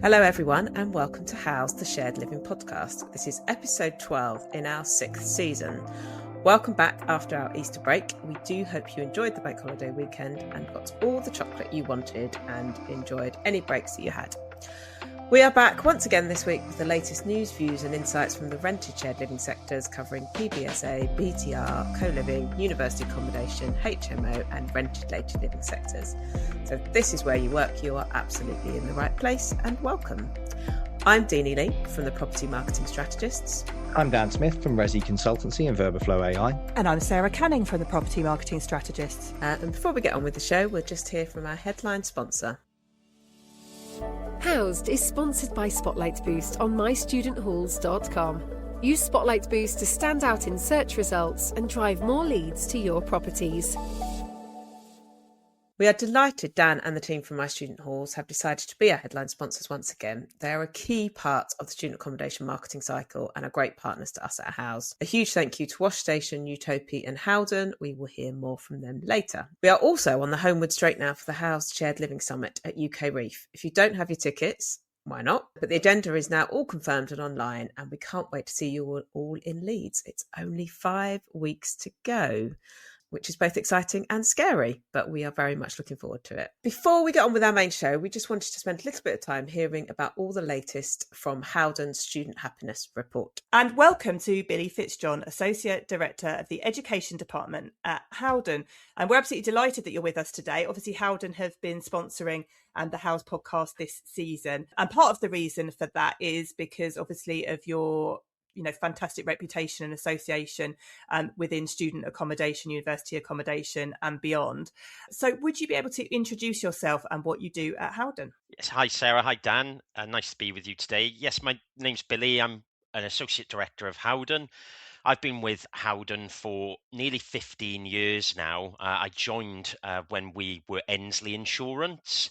Hello everyone and welcome to How's the Shared Living podcast. This is episode 12 in our 6th season. Welcome back after our Easter break. We do hope you enjoyed the bank holiday weekend and got all the chocolate you wanted and enjoyed any breaks that you had. We are back once again this week with the latest news, views and insights from the rented shared living sectors covering PBSA, BTR, co-living, university accommodation, HMO and rented later living sectors. So if this is where you work, you are absolutely in the right place and welcome. I'm Deanie Lee from the Property Marketing Strategists. I'm Dan Smith from Resi Consultancy and VerbaFlow AI. And I'm Sarah Canning from the Property Marketing Strategists. And before we get on with the show, we'll just hear from our headline sponsor. Housed is sponsored by Spotlight Boost on mystudenthalls.com. Use Spotlight Boost to stand out in search results and drive more leads to your properties. We are delighted Dan and the team from My Student Halls have decided to be our headline sponsors once again. They are a key part of the student accommodation marketing cycle and are great partners to us at House. A huge thank you to Wash Station, Utopia and Howden. We will hear more from them later. We are also on the homeward straight now for the House Shared Living Summit at UK Reef. If you don't have your tickets, why not? But the agenda is now all confirmed and online and we can't wait to see you all in Leeds. It's only 5 weeks to go, which is both exciting and scary, but we are very much looking forward to it. Before we get on with our main show, we just wanted to spend a little bit of time hearing about all the latest from Howden Student Happiness Report. And welcome to Billy FitzJohn, Associate Director of the Education Department at Howden. And we're absolutely delighted that you're with us today. Obviously, Howden have been sponsoring the House podcast this season. And part of the reason for that is because obviously of your fantastic reputation and association within student accommodation, university accommodation and beyond. So would you be able to introduce yourself and what you do at Howden? Yes, hi Sarah, hi Dan. Nice to be with you today. Yes, my name's Billy. I'm an Associate Director of Howden. I've been with Howden for nearly 15 years now. I joined when we were Ensley Insurance,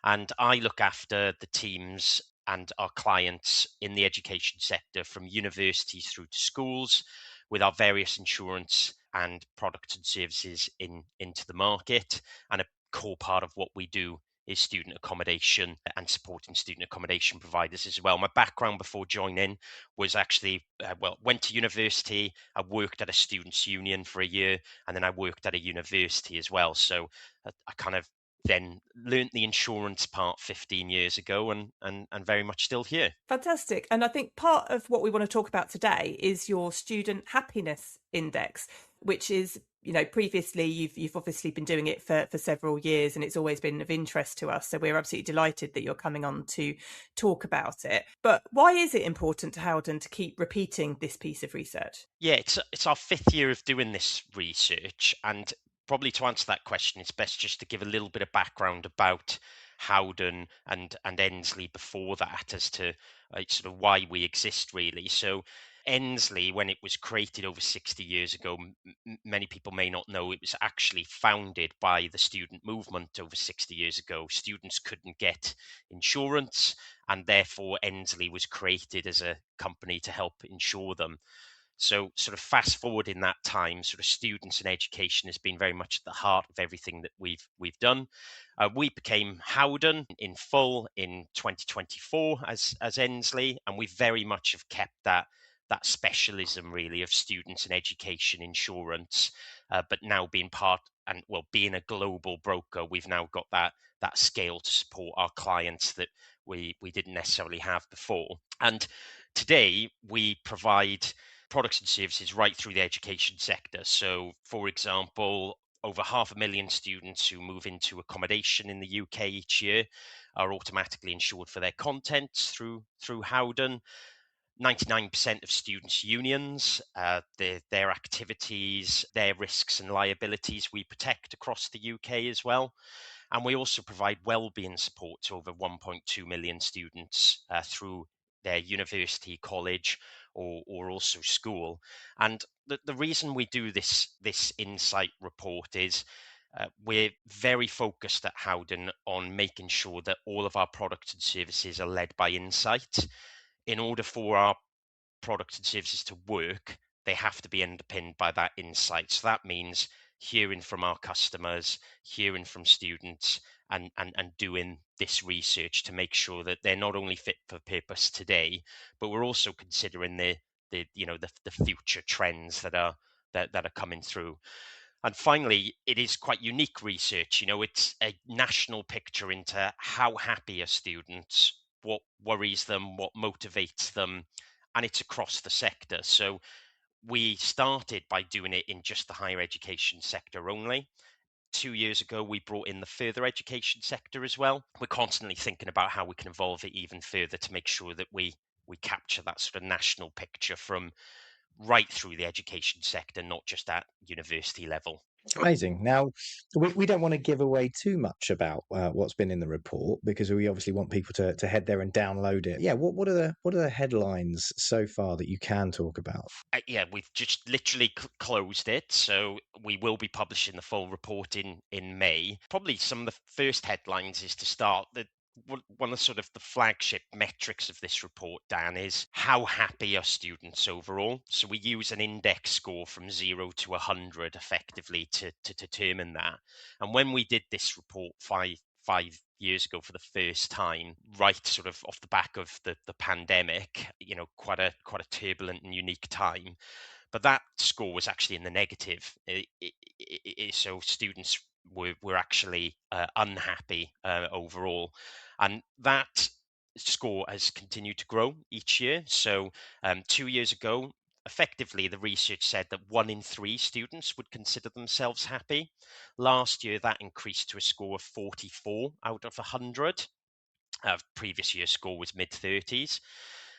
and I look after the teams and our clients in the education sector from universities through to schools with our various insurance and products and services into the market. And a core part of what we do is student accommodation and supporting student accommodation providers as well. My background before joining was actually, went to university. I worked at a students' union for a year, and then I worked at a university as well. So I kind of then learned the insurance part 15 years ago and very much still here. Fantastic. And I think part of what we want to talk about today is your Student Happiness Index, which is, previously you've obviously been doing it for several years and it's always been of interest to us. So we're absolutely delighted that you're coming on to talk about it. But why is it important to Howden to keep repeating this piece of research? Yeah, it's our 5th year of doing this research, and probably to answer that question, it's best just to give a little bit of background about Howden and Ensley before that as to sort of why we exist, really. So Ensley, when it was created over 60 years ago, many people may not know, it was actually founded by the student movement over 60 years ago. Students couldn't get insurance, and therefore Ensley was created as a company to help insure them. So sort of fast forward in that time, sort of students and education has been very much at the heart of everything that we've done. We became Howden in full in 2024 as Ensley, and we very much have kept that specialism really of students and education insurance, but now being being a global broker, we've now got that scale to support our clients that we didn't necessarily have before. And today we provide products and services right through the education sector. So, for example, over 500,000 students who move into accommodation in the UK each year are automatically insured for their contents through Howden. 99% of students' unions, their activities, their risks and liabilities we protect across the UK as well. And we also provide wellbeing support to over 1.2 million students through their university, college, or also school. And the reason we do this insight report is we're very focused at Howden on making sure that all of our products and services are led by insight. In order for our products and services to work, they have to be underpinned by that insight. So that means hearing from our customers, hearing from students, and doing this research to make sure that they're not only fit for purpose today, but we're also considering the future trends that are coming through. And finally, it is quite unique research. It's a national picture into how happy are students, what worries them, what motivates them, and it's across the sector. So we started by doing it in just the higher education sector only. 2 years ago, we brought in the further education sector as well. We're constantly thinking about how we can evolve it even further to make sure that we capture that sort of national picture from right through the education sector, not just at university level. Amazing. Now, we don't want to give away too much about what's been in the report, because we obviously want people to head there and download it. Yeah, what are the headlines so far that you can talk about? Yeah, we've just literally closed it, so we will be publishing the full report in May. Probably some of the first headlines is to start that. One of sort of the flagship metrics of this report, Dan, is how happy are students overall. So we use an index score from 0 to 100 effectively to determine that. And when we did this report five years ago for the first time, right sort of off the back of the pandemic, quite a turbulent and unique time. But that score was actually in the negative. So students were actually unhappy overall. And that score has continued to grow each year. So 2 years ago, effectively, the research said that 1 in 3 students would consider themselves happy. Last year, that increased to a score of 44 out of 100. Previous year's score was mid-30s.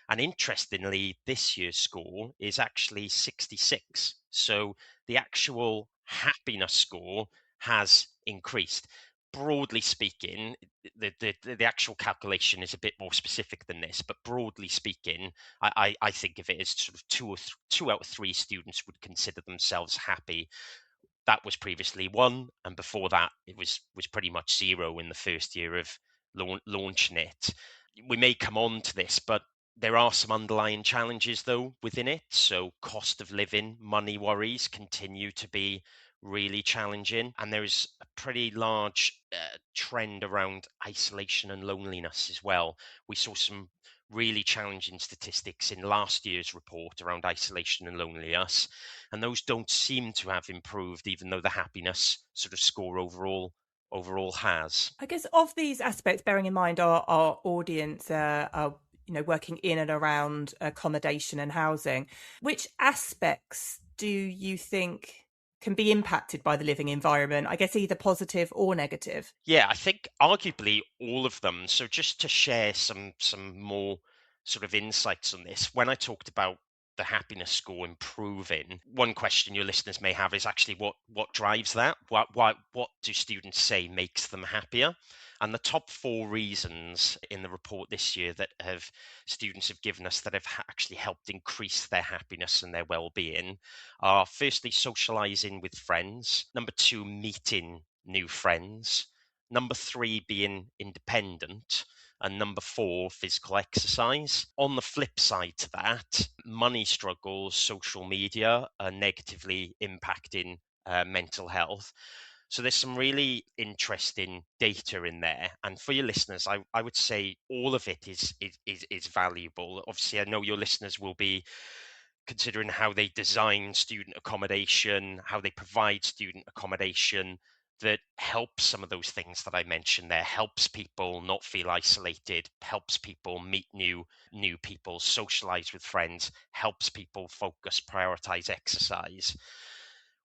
And interestingly, this year's score is actually 66. So the actual happiness score has increased. Broadly speaking, the actual calculation is a bit more specific than this, but broadly speaking, I think of it as sort of 2 out of 3 students would consider themselves happy. That was previously 1, and before that it was pretty much 0 in the first year of launching it. We may come on to this, but there are some underlying challenges though within it. So cost of living, money worries continue to be really challenging, and there is a pretty large trend around isolation and loneliness as well. We saw some really challenging statistics in last year's report around isolation and loneliness, and those don't seem to have improved, even though the happiness sort of score overall has. I guess of these aspects, bearing in mind our audience are working in and around accommodation and housing, which aspects do you think can be impacted by the living environment? I guess either positive or negative. Yeah, I think arguably all of them. So just to share some more sort of insights on this, when I talked about the happiness score improving, one question your listeners may have is actually what drives that? What do students say makes them happier? And the top 4 reasons in the report this year that students have given us that have actually helped increase their happiness and their well-being are, firstly, socializing with friends. Number 2, meeting new friends. Number 3, being independent. And number 4, physical exercise. On the flip side to that, money struggles, social media are negatively impacting mental health. So there's some really interesting data in there. And for your listeners, I would say all of it is valuable. Obviously, I know your listeners will be considering how they design student accommodation, how they provide student accommodation that helps some of those things that I mentioned there, helps people not feel isolated, helps people meet new people, socialize with friends, helps people focus, prioritize exercise.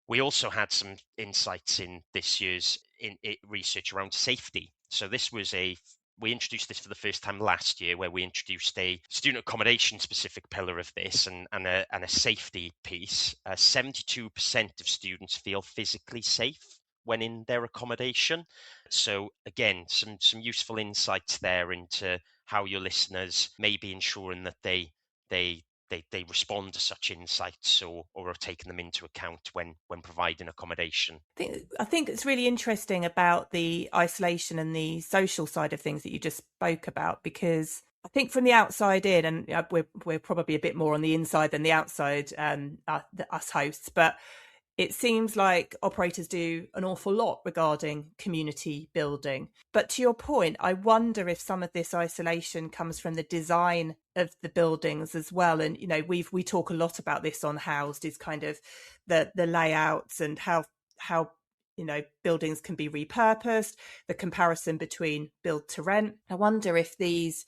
We also had some insights in this year's research around safety. So we introduced this for the first time last year, where we introduced a student accommodation specific pillar of this and a safety piece. 72% of students feel physically safe when in their accommodation. So again, some useful insights there into how your listeners may be ensuring that they respond to such insights or are taking them into account when providing accommodation. I think it's really interesting about the isolation and the social side of things that you just spoke about, because I think from the outside in, and we're probably a bit more on the inside than the outside, us hosts, but It seems like operators do an awful lot regarding community building. But to your point, I wonder if some of this isolation comes from the design of the buildings as well. And, you know, we talk a lot about this on Housed, is kind of the layouts and how you know, buildings can be repurposed, the comparison between build to rent. I wonder if these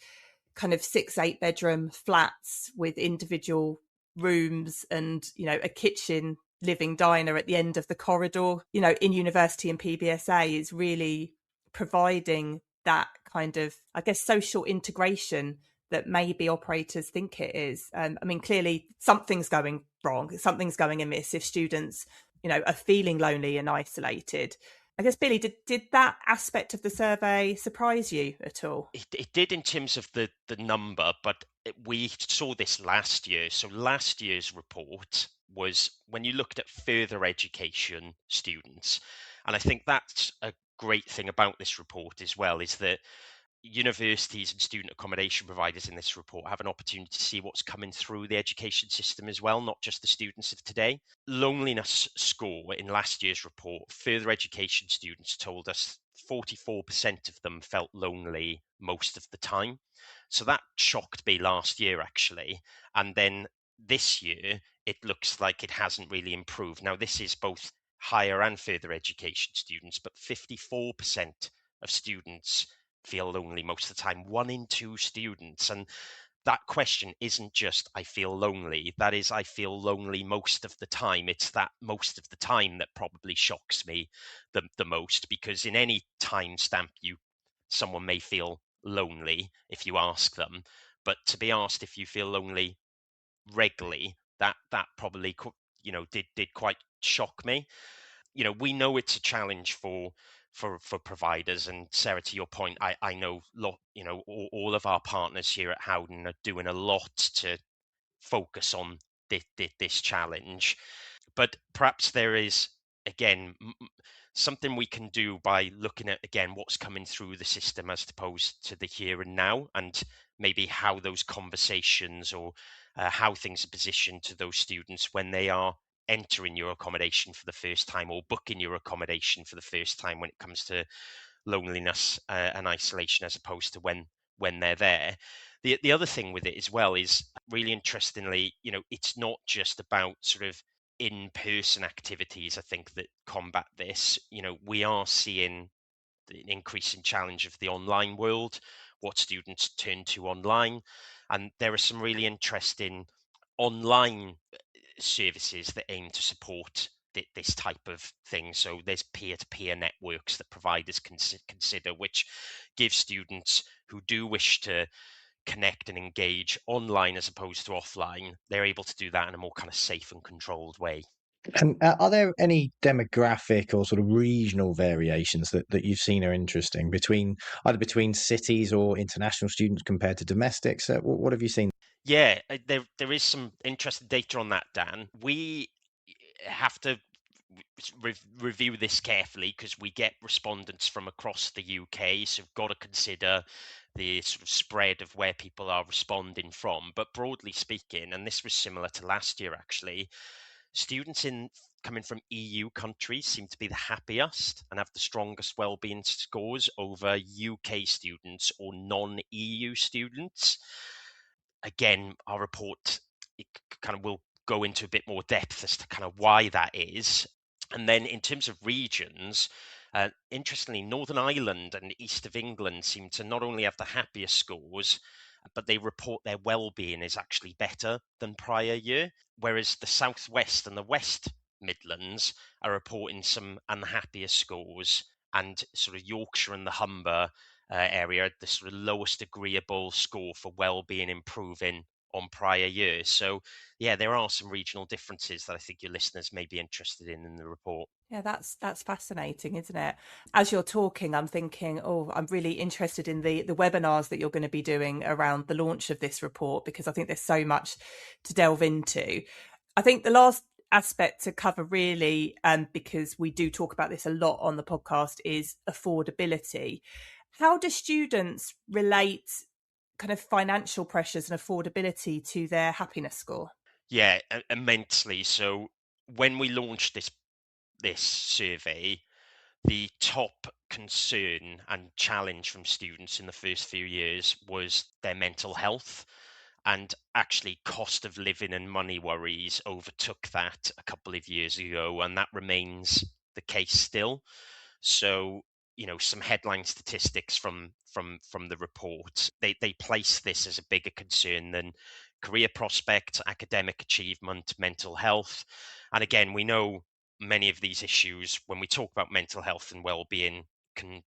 kind of 6-8 bedroom flats with individual rooms and, you know, a kitchen, living diner at the end of the corridor, you know, in university and PBSA is really providing that kind of, I guess, social integration that maybe operators think it is. I mean, clearly something's going wrong, something's going amiss if students, you know, are feeling lonely and isolated. I guess, Billy, did that aspect of the survey surprise you at all? It did in terms of the number, but we saw this last year. So last year's report was when you looked at further education students. And I think that's a great thing about this report as well, is that universities and student accommodation providers in this report have an opportunity to see what's coming through the education system as well, not just the students of today. Loneliness score in last year's report, further education students told us 44% of them felt lonely most of the time. So that shocked me last year, actually. And then this year, it looks like it hasn't really improved. Now, this is both higher and further education students, but 54% of students feel lonely most of the time, 1 in 2 students. And that question isn't just I feel lonely, that is I feel lonely most of the time. It's that most of the time that probably shocks me the most, because in any time stamp someone may feel lonely if you ask them, but to be asked if you feel lonely regularly, that probably did quite shock me. You know, we know it's a challenge for providers, and Sarah, to your point, I know all of our partners here at Howden are doing a lot to focus on this challenge, but perhaps there is, again, something we can do by looking at, again, what's coming through the system as opposed to the here and now, and maybe how those conversations or how things are positioned to those students when they are entering your accommodation for the first time or booking your accommodation for the first time, when it comes to loneliness and isolation, as opposed to when they're there. The other thing with it as well is, really interestingly, you know, it's not just about sort of in-person activities, I think, that combat this. You know, we are seeing the increasing challenge of the online world, what students turn to online, and there are some really interesting online services that aim to support this type of thing. So there's peer-to-peer networks that providers can consider, which give students who do wish to connect and engage online as opposed to offline, they're able to do that in a more kind of safe and controlled way. And are there any demographic or sort of regional variations that you've seen are interesting either between cities or international students compared to domestics? What have you seen? Yeah, there is some interesting data on that, Dan. We have to review this carefully because we get respondents from across the UK, so we've got to consider the sort of spread of where people are responding from. But broadly speaking, and this was similar to last year actually, students coming from EU countries seem to be the happiest and have the strongest well-being scores over UK students or non-EU students. Again, our report, it kind of will go into a bit more depth as to kind of why that is. And then in terms of regions, interestingly, Northern Ireland and the east of England seem to not only have the happiest scores, but they report their well-being is actually better than prior year, whereas the southwest and the West Midlands are reporting some unhappier scores, and sort of Yorkshire and the Humber area, the sort of lowest agreeable score for well-being improving on prior years. So yeah, there are some regional differences that I think your listeners may be interested in the report. Yeah, that's fascinating, isn't it? As you're talking, I'm thinking, oh, I'm really interested in the webinars that you're going to be doing around the launch of this report, because I think there's so much to delve into. I think the last aspect to cover really, because we do talk about this a lot on the podcast, is affordability. How do students relate kind of financial pressures and affordability to their happiness score? Yeah, immensely. So when we launched this this survey, the top concern and challenge from students in the first few years was their mental health. And actually, cost of living and money worries overtook that a couple of years ago, and that remains the case still. So, some headline statistics from the report, they place this as a bigger concern than career prospects, academic achievement, mental health. And again, we know many of these issues, when we talk about mental health and well-being, can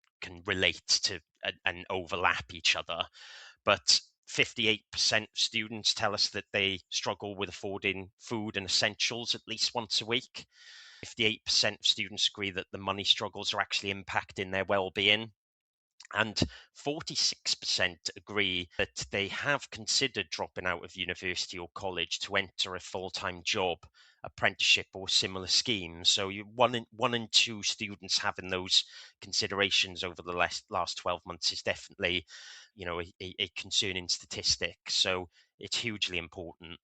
relate to and overlap each other. But 58% of students tell us that they struggle with affording food and essentials at least once a week. 58% of students agree that the money struggles are actually impacting their well-being. And 46% agree that they have considered dropping out of university or college to enter a full-time job, apprenticeship, or similar schemes. So one in two students having those considerations over the last 12 months is definitely, a concerning statistic. So it's hugely important.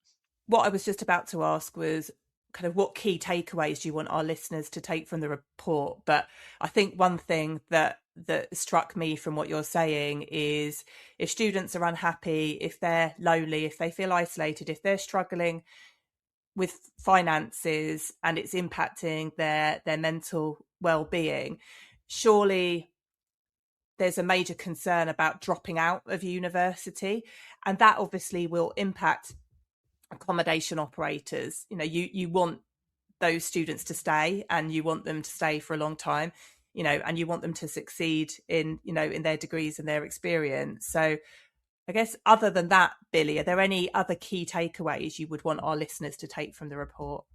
What I was just about to ask was kind of what key takeaways do you want our listeners to take from the report? But I think one thing that struck me from what you're saying is, if students are unhappy, if they're lonely, if they feel isolated, if they're struggling with finances and it's impacting their mental well-being, surely there's a major concern about dropping out of university, and that obviously will impact accommodation operators. You want those students to stay, and you want them to stay for a long time, and you want them to succeed in their degrees and their experience. So I guess, other than that, Billy, are there any other key takeaways you would want our listeners to take from the report?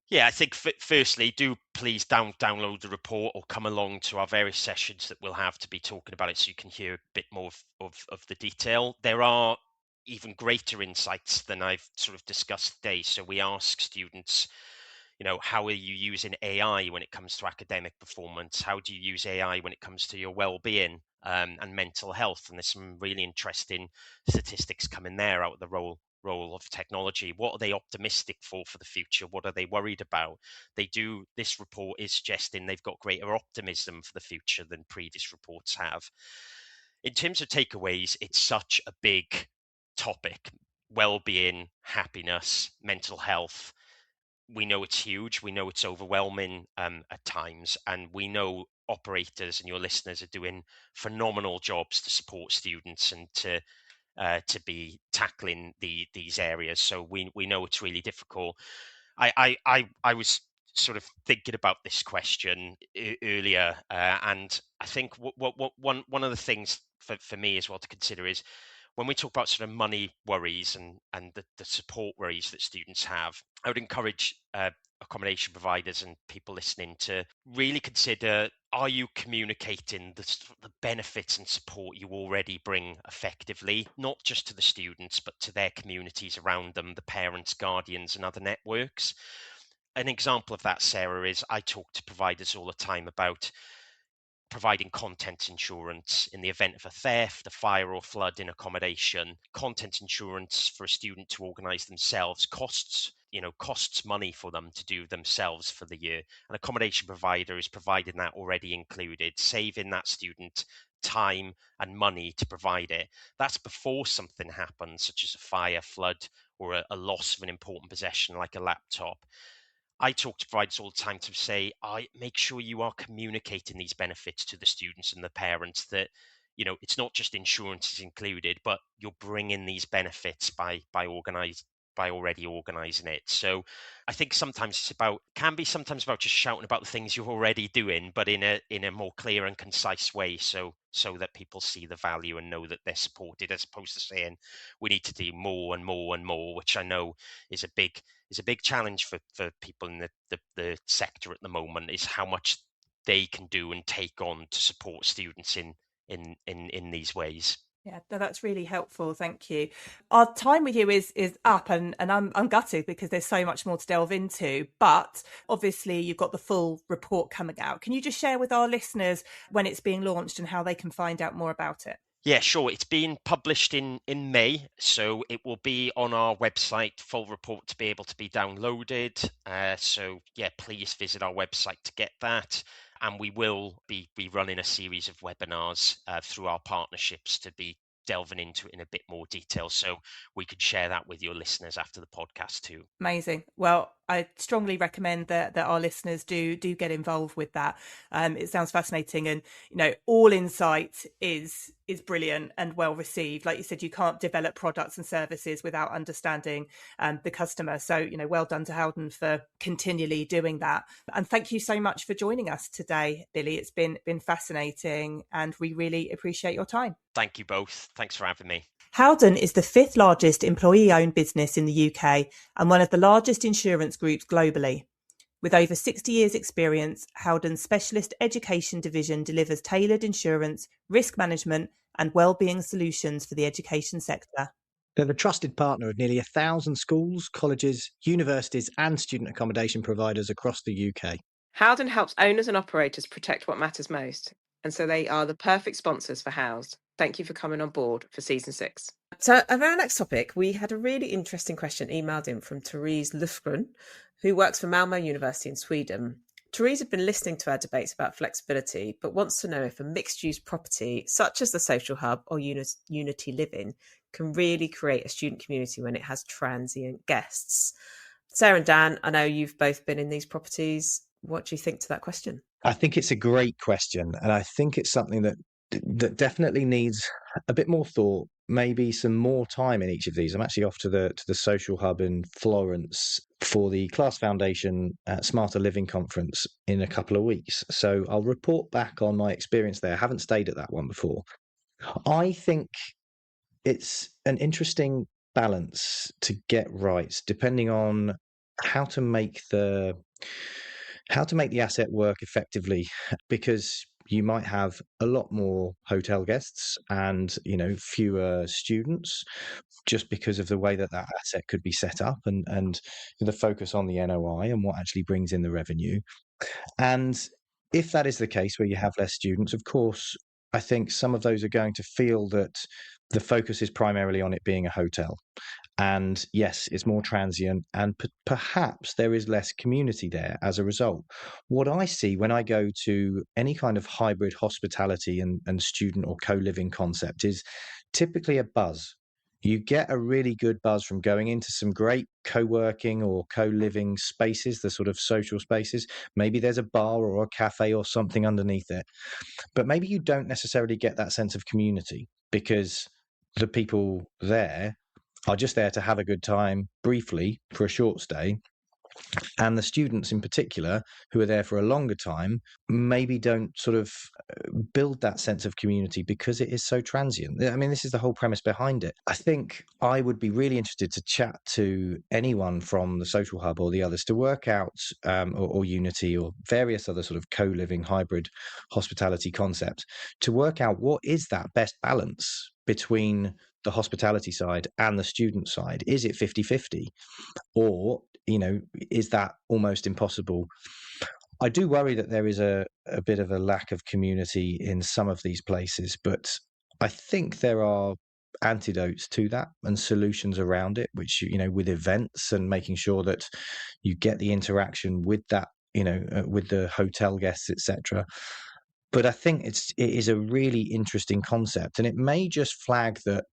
Yeah, I think firstly, do please download the report or come along to our various sessions that we'll have to be talking about it, so you can hear a bit more of the detail. There are even greater insights than I've sort of discussed today. So we ask students, how are you using AI when it comes to academic performance? How do you use AI when it comes to your well-being and mental health? And there's some really interesting statistics coming there out of the role of technology. What are they optimistic for the future? What are they worried about? This report is suggesting they've got greater optimism for the future than previous reports have. In terms of takeaways, it's such a big topic: well-being, happiness, mental health. We know it's huge. We know it's overwhelming at times, and we know operators and your listeners are doing phenomenal jobs to support students and to be tackling these areas. So we know it's really difficult. I was sort of thinking about this question earlier, and I think one of the things for me as well to consider is, when we talk about sort of money worries and the support worries that students have, I would encourage accommodation providers and people listening to really consider: are you communicating the benefits and support you already bring effectively, not just to the students, but to their communities around them, the parents, guardians, and other networks? An example of that, Sarah, is I talk to providers all the time about providing content insurance in the event of a theft, a fire, or flood in accommodation. Content insurance for a student to organise themselves costs money for them to do themselves for the year. An accommodation provider is providing that already included, saving that student time and money to provide it. That's before something happens, such as a fire, flood, or a loss of an important possession like a laptop. I talk to providers all the time to say, I make sure you are communicating these benefits to the students and the parents, that it's not just insurance is included, but you're bringing these benefits by already organizing it. So I think sometimes can be sometimes about just shouting about the things you're already doing, but in a more clear and concise way, so that people see the value and know that they're supported, as opposed to saying we need to do more and more and more, which I know is a big challenge for people in the sector at the moment, is how much they can do and take on to support students in these ways. Yeah, no, that's really helpful. Thank you. Our time with you is up, and I'm gutted because there's so much more to delve into. But obviously, you've got the full report coming out. Can you just share with our listeners when it's being launched and how they can find out more about it? Yeah, sure. It's being published in May, so it will be on our website, full report to be able to be downloaded. So yeah, please visit our website to get that. And we will be running a series of webinars through our partnerships to be delving into it in a bit more detail. So we could share that with your listeners after the podcast too. Amazing. Well, I strongly recommend that our listeners do get involved with that. It sounds fascinating, and all insight is brilliant and well received. Like you said, you can't develop products and services without understanding the customer. So well done to Howden for continually doing that. And thank you so much for joining us today, Billy. It's been fascinating, and we really appreciate your time. Thank you both. Thanks for having me. Howden is the 5th largest employee-owned business in the UK and one of the largest insurance groups globally. With over 60 years' experience, Howden's specialist education division delivers tailored insurance, risk management and wellbeing solutions for the education sector. They're the trusted partner of nearly 1,000 schools, colleges, universities and student accommodation providers across the UK. Howden helps owners and operators protect what matters most, and so they are the perfect sponsors for Housed. Thank you for coming on board for season 6. So, on our next topic, we had a really interesting question emailed in from Therese Lufgren, who works for Malmö University in Sweden. Therese had been listening to our debates about flexibility, but wants to know if a mixed-use property, such as the Social Hub or Unity Living, can really create a student community when it has transient guests. Sarah and Dan, I know you've both been in these properties. What do you think to that question? I think it's a great question, and I think it's something that definitely needs a bit more thought, maybe some more time in each of these. I'm actually off to the Social Hub in Florence for the Class Foundation Smarter Living Conference in a couple of weeks. So I'll report back on my experience there. I haven't stayed at that one before. I think it's an interesting balance to get right, depending on how to make the asset work effectively, because you might have a lot more hotel guests and fewer students, just because of the way that asset could be set up and the focus on the NOI and what actually brings in the revenue. And if that is the case, where you have less students, of course, I think some of those are going to feel that the focus is primarily on it being a hotel. And yes, it's more transient, and perhaps there is less community there as a result. What I see when I go to any kind of hybrid hospitality and student or co-living concept is typically a buzz. You get a really good buzz from going into some great co-working or co-living spaces, the sort of social spaces. Maybe there's a bar or a cafe or something underneath it, but maybe you don't necessarily get that sense of community because the people there are just there to have a good time briefly for a short stay. And the students in particular, who are there for a longer time, maybe don't sort of build that sense of community because it is so transient. I mean, this is the whole premise behind it. I think I would be really interested to chat to anyone from the Social Hub or the others to work out, or Unity or various other sort of co-living hybrid hospitality concepts, to work out what is that best balance between the hospitality side and the student side. Is it 50-50? Or, is that almost impossible? I do worry that there is a bit of a lack of community in some of these places, but I think there are antidotes to that and solutions around it, which, with events and making sure that you get the interaction with that, with the hotel guests, etc. But I think it is a really interesting concept, and it may just flag that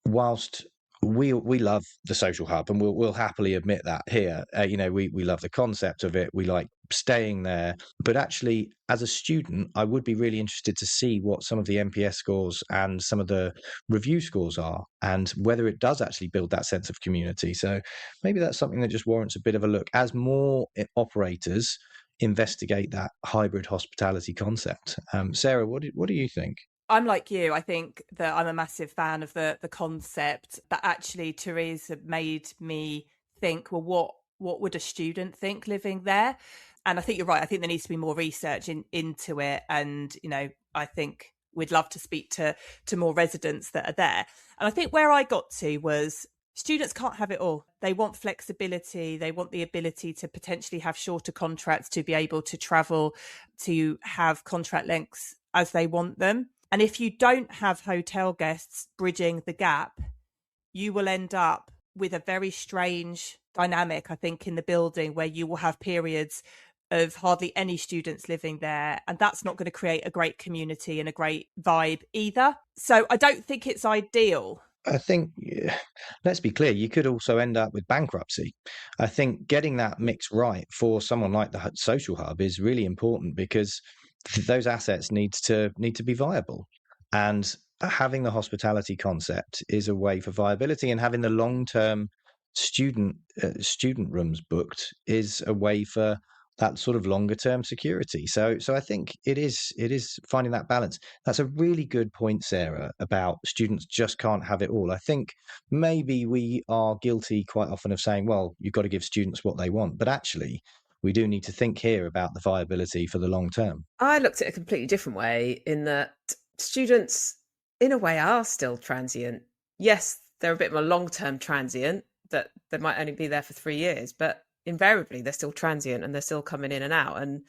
whilst we love the Social Hub, and we'll happily admit that here, we love the concept of it, we like staying there, but actually as a student I would be really interested to see what some of the NPS scores and some of the review scores are, and whether it does actually build that sense of community. So maybe that's something that just warrants a bit of a look as more operators investigate that hybrid hospitality concept. Sarah, what do you think? I'm like you. I think that I'm a massive fan of the concept, but actually Therese made me think, well, what would a student think living there? And I think you're right. I think there needs to be more research into it. And, I think we'd love to speak to more residents that are there. And I think where I got to was students can't have it all. They want flexibility. They want the ability to potentially have shorter contracts, to be able to travel, to have contract lengths as they want them. And if you don't have hotel guests bridging the gap, you will end up with a very strange dynamic, I think, in the building where you will have periods of hardly any students living there. And that's not going to create a great community and a great vibe either. So I don't think it's ideal. I think, let's be clear, you could also end up with bankruptcy. I think getting that mix right for someone like the social hub is really important, because those assets need to be viable. And having the hospitality concept is a way for viability, and having the long-term student rooms booked is a way for that sort of longer term security. So I think it is finding that balance. That's a really good point, Sarah, about students just can't have it all. I think maybe we are guilty quite often of saying, well, you've got to give students what they want, but actually we do need to think here about the viability for the long term. I looked at it a completely different way, in that students in a way are still transient. Yes, they're a bit more long-term transient, that they might only be there for 3 years, but invariably they're still transient and they're still coming in and out. And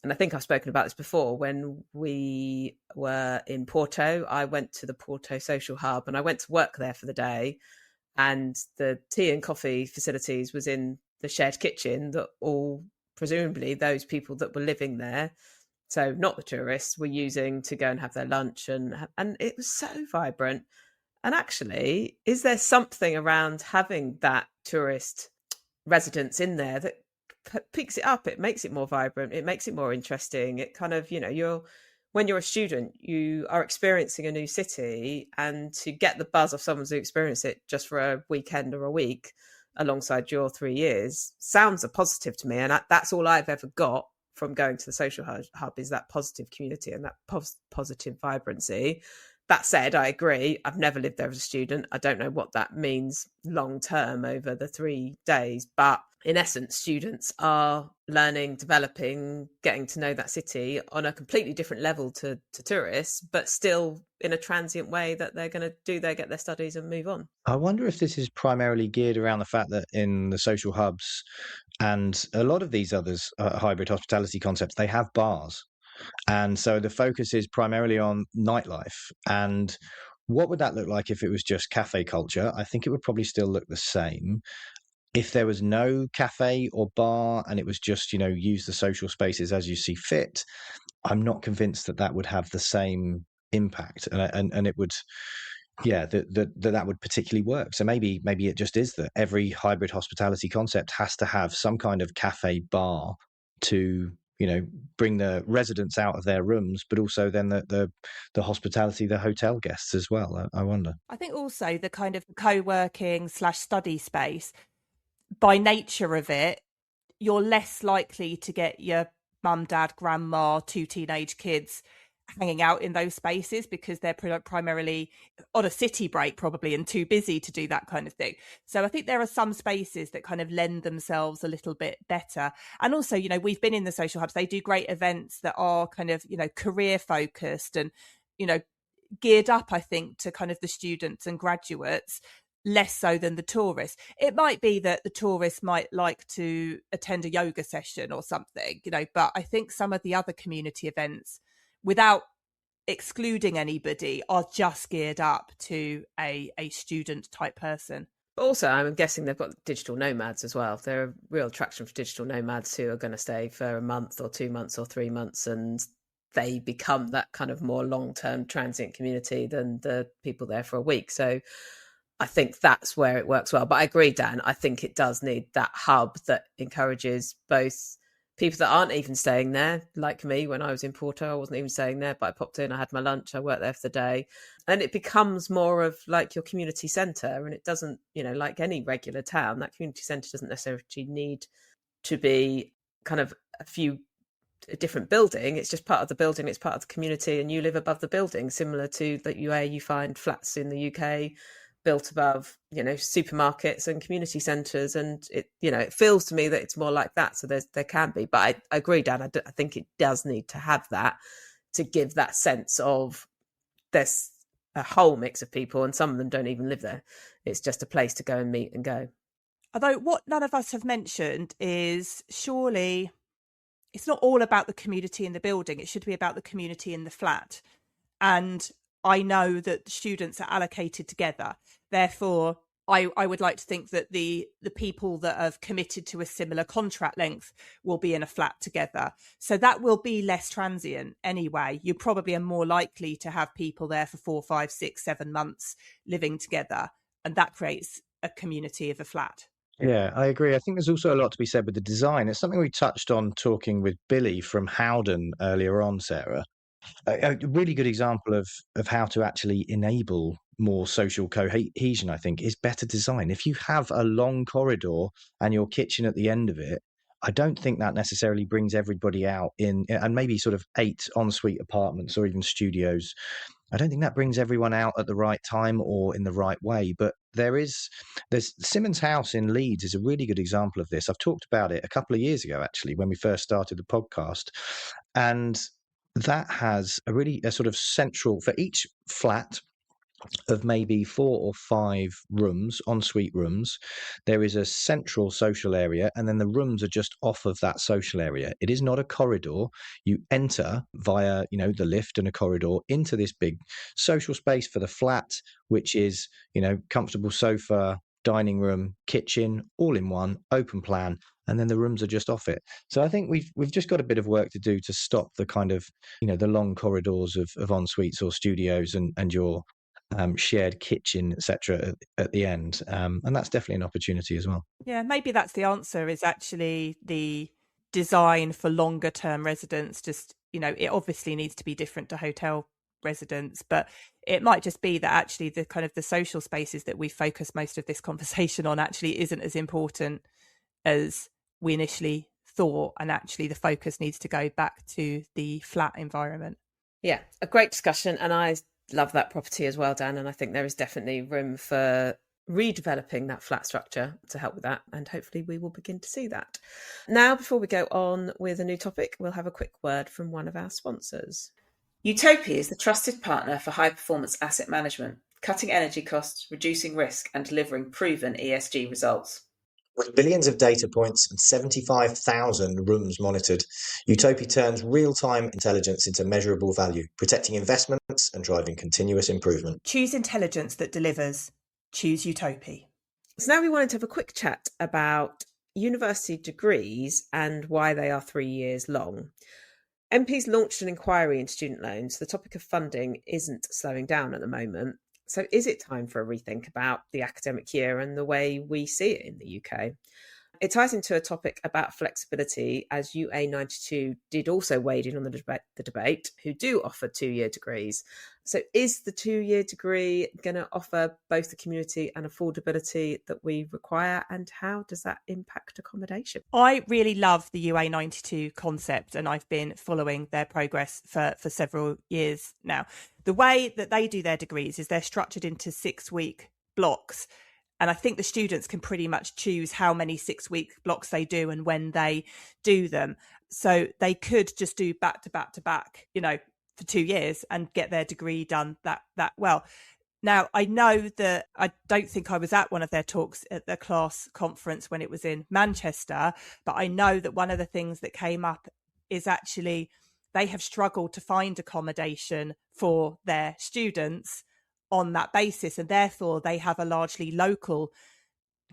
I think I've spoken about this before. When we were in Porto, I went to the Porto Social Hub and I went to work there for the day, and the tea and coffee facilities was in the shared kitchen that all, presumably those people that were living there, so not the tourists, were using to go and have their lunch, and it was so vibrant. And actually, is there something around having that tourist residents in there that picks it up? It makes it more vibrant, it makes it more interesting. It kind of, when you're a student, you are experiencing a new city, and to get the buzz of someone who experienced it just for a weekend or a week alongside your 3 years sounds a positive to me. And that's all I've ever got from going to the social hub, is that positive community and that positive vibrancy. That said, I agree, I've never lived there as a student. I don't know what that means long term over the 3 days, but in essence, students are learning, developing, getting to know that city on a completely different level to tourists, but still in a transient way that they're going to get their studies and move on. I wonder if this is primarily geared around the fact that in the social hubs and a lot of these others, hybrid hospitality concepts, they have bars. And so the focus is primarily on nightlife. And what would that look like if it was just cafe culture? I think it would probably still look the same. If there was no cafe or bar and it was just, use the social spaces as you see fit, I'm not convinced that would have the same impact. And it would, that would particularly work. So maybe it just is that every hybrid hospitality concept has to have some kind of cafe bar to bring the residents out of their rooms, but also then the hospitality, the hotel guests as well. I wonder. I think also the kind of co-working / study space, by nature of it, you're less likely to get your mum, dad, grandma, 2 teenage kids hanging out in those spaces, because they're primarily on a city break probably and too busy to do that kind of thing. So I think there are some spaces that kind of lend themselves a little bit better. And also, we've been in the social hubs, they do great events that are kind of, career focused and, geared up, I think, to kind of the students and graduates, less so than the tourists. It might be that the tourists might like to attend a yoga session or something, but I think some of the other community events, without excluding anybody, are just geared up to a student type person. But also, I'm guessing they've got digital nomads as well. They're a real attraction for digital nomads who are going to stay for a month or 2 months or 3 months, and they become that kind of more long-term transient community than the people there for a week. So I think that's where it works well. But I agree, Dan, I think it does need that hub that encourages both people that aren't even staying there, like me when I was in Porto. I wasn't even staying there, but I popped in, I had my lunch, I worked there for the day. And it becomes more of like your community centre. And it doesn't, like any regular town, that community centre doesn't necessarily need to be kind of a different building. It's just part of the building, it's part of the community, and you live above the building, similar to the UA. You find flats in the UK built above, supermarkets and community centres, and it feels to me that it's more like that. So there can be, but I agree, Dan. I think it does need to have that, to give that sense of there's a whole mix of people, and some of them don't even live there. It's just a place to go and meet and go. Although what none of us have mentioned is, surely it's not all about the community in the building. It should be about the community in the flat. and I know that students are allocated together. Therefore, I would like to think that the people that have committed to a similar contract length will be in a flat together. So that will be less transient anyway. You probably are more likely to have people there for 4, 5, 6, 7 months living together. And that creates a community of a flat. Yeah, I agree. I think there's also a lot to be said with the design. It's something we touched on talking with Billy from Howden earlier on, Sarah. A really good example of how to actually enable more social cohesion, I think, is better design. If you have a long corridor and your kitchen at the end of it, I don't think that necessarily brings everybody out in, and maybe sort of 8 ensuite apartments or even studios. I don't think that brings everyone out at the right time or in the right way. But there's Simmons House in Leeds is a really good example of this. I've talked about it a couple of years ago, actually, when we first started the podcast. And that has a sort of central, for each flat of maybe 4 or 5 rooms, ensuite rooms, there is a central social area, and then the rooms are just off of that social area. It is not a corridor. You enter via, the lift and a corridor into this big social space for the flat, which is, comfortable sofa, dining room, kitchen, all in one, open plan, and then the rooms are just off it. So I think we've just got a bit of work to do to stop the kind of, the long corridors of en suites or studios and your shared kitchen, etc. at the end, and that's definitely an opportunity as well. Yeah, maybe that's the answer, is actually the design for longer term residents. Just, it obviously needs to be different to hotel residents, but it might just be that actually the kind of the social spaces that we focus most of this conversation on actually isn't as important as we initially thought, and actually the focus needs to go back to the flat environment. Yeah, a great discussion, and I love that property as well, Dan, and I think there is definitely room for redeveloping that flat structure to help with that, and hopefully we will begin to see that. Now, before we go on with a new topic, we'll have a quick word from one of our sponsors. Utopia is the trusted partner for high performance asset management, cutting energy costs, reducing risk, and delivering proven ESG results. With billions of data points and 75,000 rooms monitored, Utopia turns real-time intelligence into measurable value, protecting investments and driving continuous improvement. Choose intelligence that delivers. Choose Utopia. So now we wanted to have a quick chat about university degrees and why they are 3 years long. MPs launched an inquiry into student loans. The topic of funding isn't slowing down at the moment. So is it time for a rethink about the academic year and the way we see it in the UK? It ties into a topic about flexibility, as UA92 did also wade in on the debate, who do offer 2-year degrees. So is the 2-year degree going to offer both the community and affordability that we require, and how does that impact accommodation? I really love the UA92 concept, and I've been following their progress for several years now. The way that they do their degrees is they're structured into 6-week blocks. And I think the students can pretty much choose how many 6-week blocks they do and when they do them. So they could just do back to back to back, for 2 years and get their degree done that well. Now, I know that I don't think I was at one of their talks at the class conference when it was in Manchester, but I know that one of the things that came up is actually they have struggled to find accommodation for their students on that basis, and therefore they have a largely local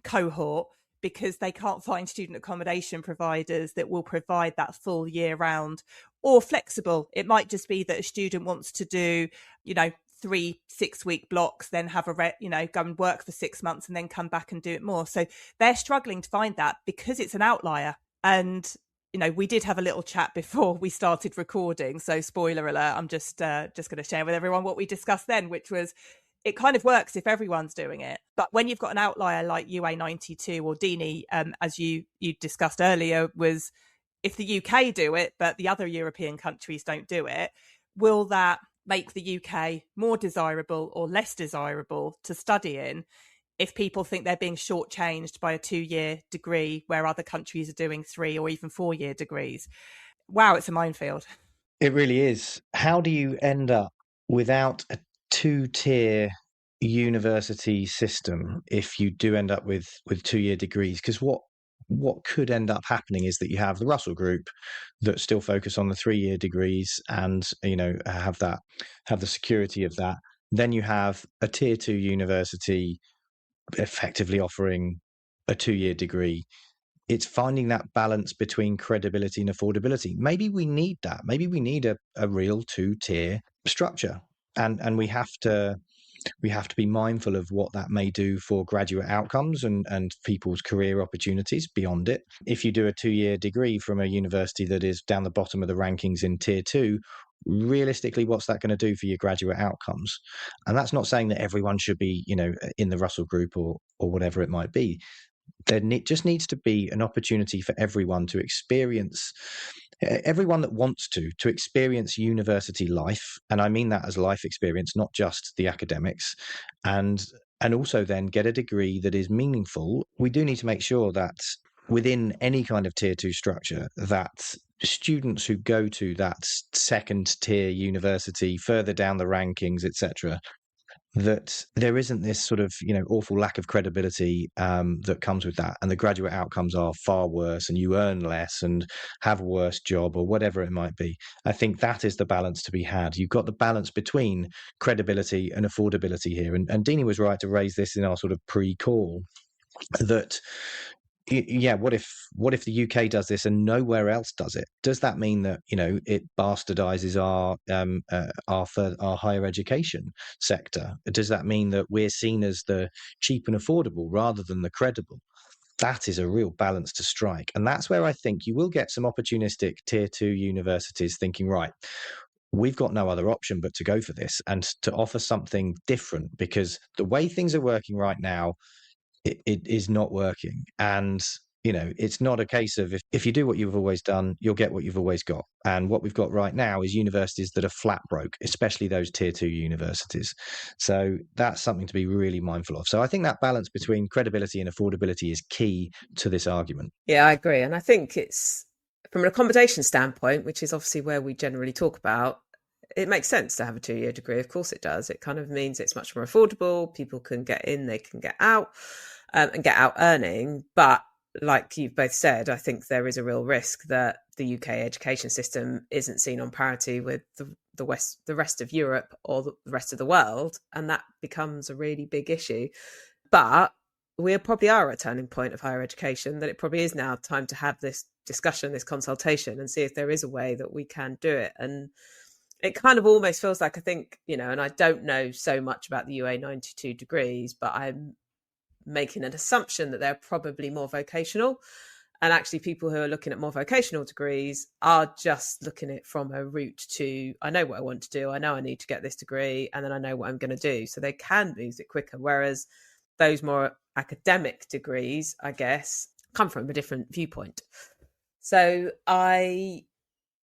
cohort because they can't find student accommodation providers that will provide that full year round or flexible. It might just be that a student wants to do 3 6-week blocks, then have go and work for 6 months and then come back and do it more. So they're struggling to find that because it's an outlier. And we did have a little chat before we started recording. So spoiler alert, I'm just going to share with everyone what we discussed then, which was it kind of works if everyone's doing it. But when you've got an outlier like UA92 or Dini, as you discussed earlier, was if the UK do it, but the other European countries don't do it, will that make the UK more desirable or less desirable to study in if people think they're being shortchanged by a 2-year degree where other countries are doing 3 or even 4-year degrees? Wow, it's a minefield. It really is. How do you end up without a 2-tier university system if you do end up with 2-year degrees? Because what what could end up happening is that you have the Russell Group that still focus on the 3-year degrees and, have the security of that. Then you have a tier 2 university effectively offering a 2-year degree. It's finding that balance between credibility and affordability. Maybe we need that. Maybe we need a real 2-tier structure, and we have to be mindful of what that may do for graduate outcomes and people's career opportunities beyond it. If you do a 2-year degree from a university that is down the bottom of the rankings in tier 2, realistically, what's that going to do for your graduate outcomes? And that's not saying that everyone should be, in the Russell Group or whatever it might be. There just needs to be an opportunity for everyone to experience, everyone that wants to experience university life, and I mean that as life experience, not just the academics, and also then get a degree that is meaningful. We do need to make sure that within any kind of tier 2 structure, that students who go to that second tier university further down the rankings, etc., that there isn't this sort of awful lack of credibility that comes with that, and the graduate outcomes are far worse, and you earn less and have a worse job or whatever it might be. I think that is the balance to be had. You've got the balance between credibility and affordability here, and Dini was right to raise this in our sort of pre-call, that what if the UK does this and nowhere else does it? Does that mean that it bastardizes our higher education sector? Does that mean that we're seen as the cheap and affordable rather than the credible? That is a real balance to strike, and that's where I think you will get some opportunistic tier 2 universities thinking, right, we've got no other option but to go for this and to offer something different, because the way things are working right now, it is not working. And it's not a case of if you do what you've always done, you'll get what you've always got. And what we've got right now is universities that are flat broke, especially those tier 2 universities. So that's something to be really mindful of. So I think that balance between credibility and affordability is key to this argument. Yeah, I agree. And I think it's from an accommodation standpoint, which is obviously where we generally talk about, it makes sense to have a 2-year degree. Of course it does. It kind of means it's much more affordable. People can get in, they can get out, and get out earning. But like you've both said, I think there is a real risk that the UK education system isn't seen on parity with the rest of Europe or the rest of the world. And that becomes a really big issue. But we probably are at a turning point of higher education, that it probably is now time to have this discussion, this consultation, and see if there is a way that we can do it. And it kind of almost feels like, I think, and I don't know so much about the UA 92 degrees, but I'm making an assumption that they're probably more vocational. And actually people who are looking at more vocational degrees are just looking at it from a route to, I know what I want to do, I know I need to get this degree, and then I know what I'm going to do. So they can lose it quicker. Whereas those more academic degrees, I guess, come from a different viewpoint. So I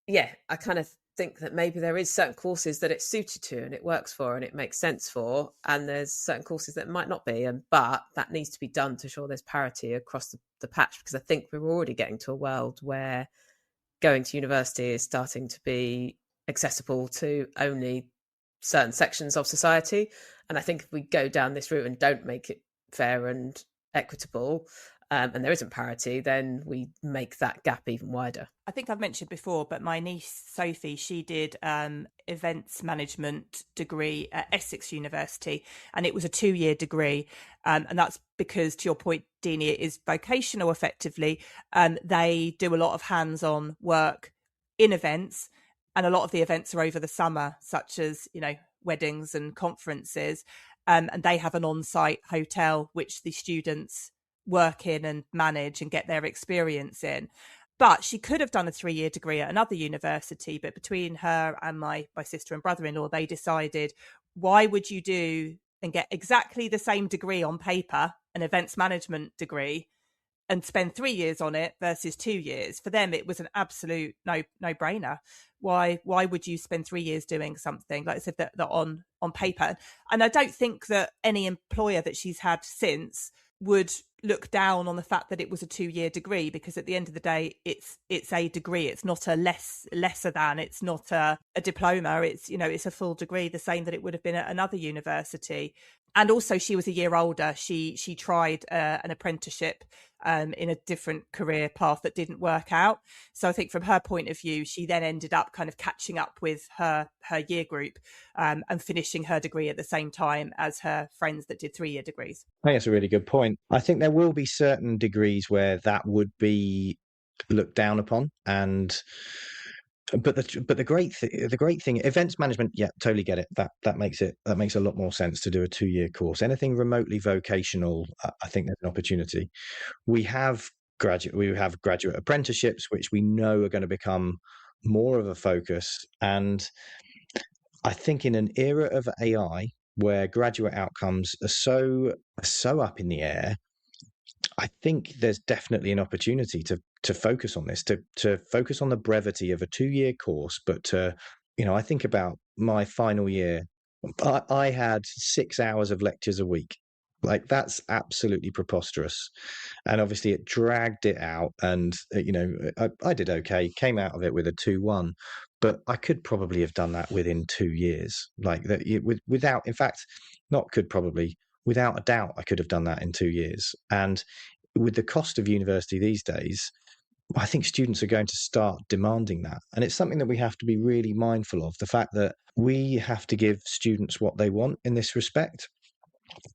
kind of think that maybe there is certain courses that it's suited to and it works for and it makes sense for, and there's certain courses that might not be, but that needs to be done to ensure there's parity across the patch, because I think we're already getting to a world where going to university is starting to be accessible to only certain sections of society. And I think if we go down this route and don't make it fair and equitable, and there isn't parity, then we make that gap even wider. I think I've mentioned before, but my niece Sophie, she did events management degree at Essex University, and it was a 2-year degree. And that's because, to your point, Dini, it is vocational effectively. They do a lot of hands-on work in events, and a lot of the events are over the summer, such as, weddings and conferences. And they have an on-site hotel, which the students work in and manage and get their experience in. But she could have done a 3-year degree at another university, but between her and my sister and brother-in-law, they decided, why would you do and get exactly the same degree on paper, an events management degree, and spend 3 years on it versus 2 years? For them, it was an absolute no-brainer. Why would you spend 3 years doing something, like I said, that on paper? And I don't think that any employer that she's had since would look down on the fact that it was a 2-year degree, because at the end of the day, it's a degree. It's not a lesser than, it's not a diploma. It's, it's a full degree, the same that it would have been at another university. And also she was a year older. She tried an apprenticeship in a different career path that didn't work out. So I think from her point of view, she then ended up kind of catching up with her year group and finishing her degree at the same time as her friends that did 3-year degrees. I think that's a really good point. I think there will be certain degrees where that would be looked down upon, but the great thing, events management, yeah, totally get it. That makes a lot more sense to do a 2-year course. Anything remotely vocational, I think there's an opportunity. We have graduate apprenticeships, which we know are going to become more of a focus. And I think in an era of AI where graduate outcomes are so up in the air, I think there's definitely an opportunity to focus on this, to focus on the brevity of a 2-year course. But I think about my final year, I had 6 hours of lectures a week. Like, that's absolutely preposterous. And obviously it dragged it out, and I did okay, came out of it with a 2-1, but I could probably have done that within 2 years. Like that, without a doubt, I could have done that in 2 years. And with the cost of university these days, I think students are going to start demanding that. And it's something that we have to be really mindful of, the fact that we have to give students what they want in this respect.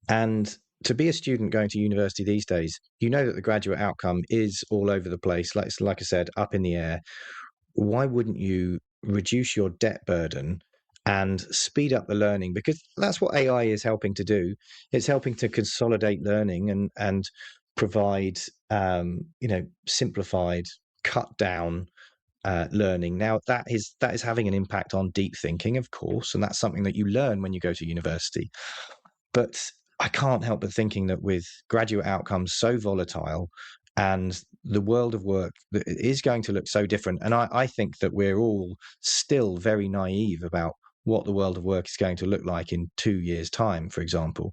And to be a student going to university these days, you know that the graduate outcome is all over the place. Like I said, up in the air. Why wouldn't you reduce your debt burden and speed up the learning? Because that's what AI is helping to do. It's helping to consolidate learning and provide simplified, cut down learning. Now that is having an impact on deep thinking, of course, and that's something that you learn when you go to university. But I can't help but thinking that with graduate outcomes so volatile and the world of work that is going to look so different, and I think that we're all still very naive about what the world of work is going to look like in 2 years' time, for example.